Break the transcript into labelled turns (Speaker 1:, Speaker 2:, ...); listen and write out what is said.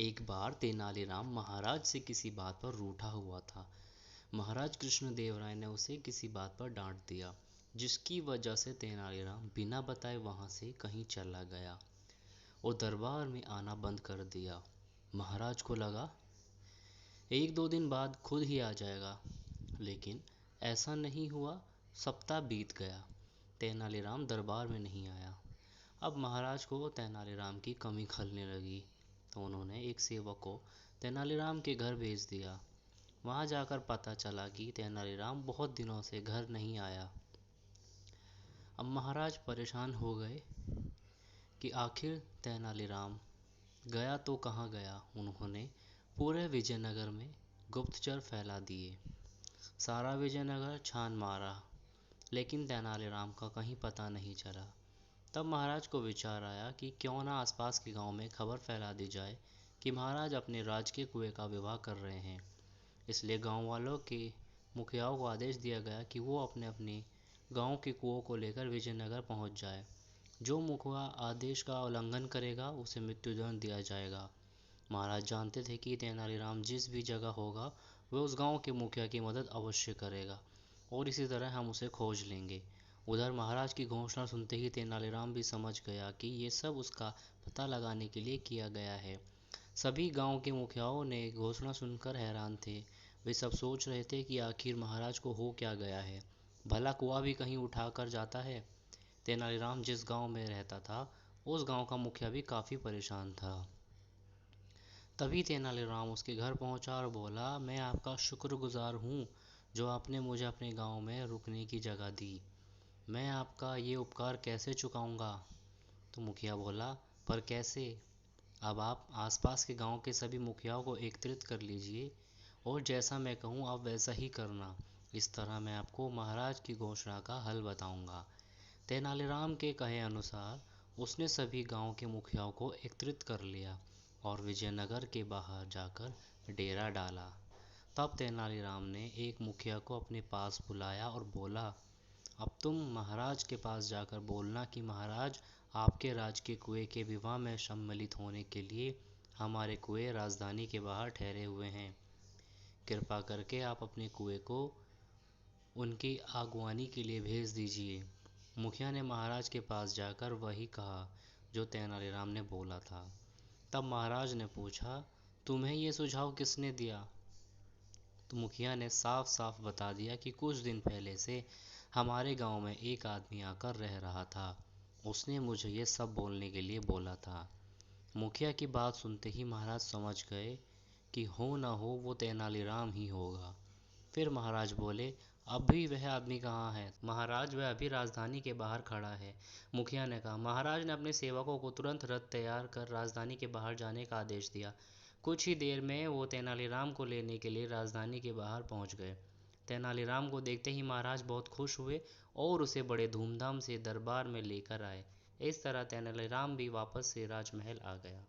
Speaker 1: एक बार तेनालीराम महाराज से किसी बात पर रूठा हुआ था। महाराज कृष्णदेव राय ने उसे किसी बात पर डांट दिया, जिसकी वजह से तेनालीराम बिना बताए वहां से कहीं चला गया और दरबार में आना बंद कर दिया। महाराज को लगा एक दो दिन बाद खुद ही आ जाएगा, लेकिन ऐसा नहीं हुआ। सप्ताह बीत गया, तेनालीराम दरबार में नहीं आया। अब महाराज को तेनालीराम की कमी खलने लगी, तो उन्होंने एक सेवक को तेनालीराम के घर भेज दिया। वहां जाकर पता चला कि तेनालीराम बहुत दिनों से घर नहीं आया। अब महाराज परेशान हो गए कि आखिर तेनालीराम गया तो कहाँ गया। उन्होंने पूरे विजयनगर में गुप्तचर फैला दिए। सारा विजयनगर छान मारा, लेकिन तेनालीराम का कहीं पता नहीं चला। तब महाराज को विचार आया कि क्यों ना आसपास के गांव में खबर फैला दी जाए कि महाराज अपने राज के कुएं का विवाह कर रहे हैं। इसलिए गांव वालों के मुखियाओं को आदेश दिया गया कि वो अपने अपने गांव के कुओं को लेकर विजयनगर पहुंच जाए। जो मुखिया आदेश का उल्लंघन करेगा उसे मृत्युदंड दिया जाएगा। महाराज जानते थे कि तेनालीराम जिस भी जगह होगा वह उस गांव के मुखिया की मदद अवश्य करेगा और इसी तरह हम उसे खोज लेंगे। उधर महाराज की घोषणा सुनते ही तेनालीराम भी समझ गया कि ये सब उसका पता लगाने के लिए किया गया है। सभी गांव के मुखियाओं ने घोषणा सुनकर हैरान थे। वे सब सोच रहे थे कि आखिर महाराज को हो क्या गया है। भला कुआं भी कहीं उठा कर जाता है। तेनालीराम जिस गांव में रहता था उस गांव का मुखिया भी काफ़ी परेशान था। तभी तेनालीराम उसके घर पहुंचा और बोला, मैं आपका शुक्रगुजार हूँ जो आपने मुझे अपने गांव में रुकने की जगह दी। मैं आपका ये उपकार कैसे चुकाऊंगा। तो मुखिया बोला, पर कैसे। अब आप आसपास के गांव के सभी मुखियाओं को एकत्रित कर लीजिए और जैसा मैं कहूँ आप वैसा ही करना। इस तरह मैं आपको महाराज की घोषणा का हल बताऊंगा। तेनालीराम के कहे अनुसार उसने सभी गांव के मुखियाओं को एकत्रित कर लिया और विजयनगर के बाहर जाकर डेरा डाला। तब तेनालीराम ने एक मुखिया को अपने पास बुलाया और बोला, अब तुम महाराज के पास जाकर बोलना कि महाराज आपके राज के कुएं के विवाह में सम्मिलित होने के लिए हमारे कुएं राजधानी के बाहर ठहरे हुए हैं। कृपा करके आप अपने कुएं को उनकी अगवानी के लिए भेज दीजिए। मुखिया ने महाराज के पास जाकर वही कहा जो तेनालीराम ने बोला था। तब महाराज ने पूछा, तुम्हें ये सुझाव किसने दिया। तो मुखिया ने साफ साफ बता दिया कि कुछ दिन पहले से हमारे गांव में एक आदमी आकर रह रहा था। उसने मुझे ये सब बोलने के लिए बोला था। मुखिया की बात सुनते ही महाराज समझ गए कि हो न हो वो तेनालीराम ही होगा। फिर महाराज बोले, अभी वह आदमी कहाँ है। महाराज, वह अभी राजधानी के बाहर खड़ा है। मुखिया ने कहा। महाराज ने अपने सेवकों को तुरंत रथ तैयार कर राजधानी के बाहर जाने का आदेश दिया। कुछ ही देर में वो तेनालीराम को लेने के लिए राजधानी के बाहर पहुंच गए। तेनालीराम को देखते ही महाराज बहुत खुश हुए और उसे बड़े धूमधाम से दरबार में लेकर आए। इस तरह तेनालीराम भी वापस से राजमहल आ गया।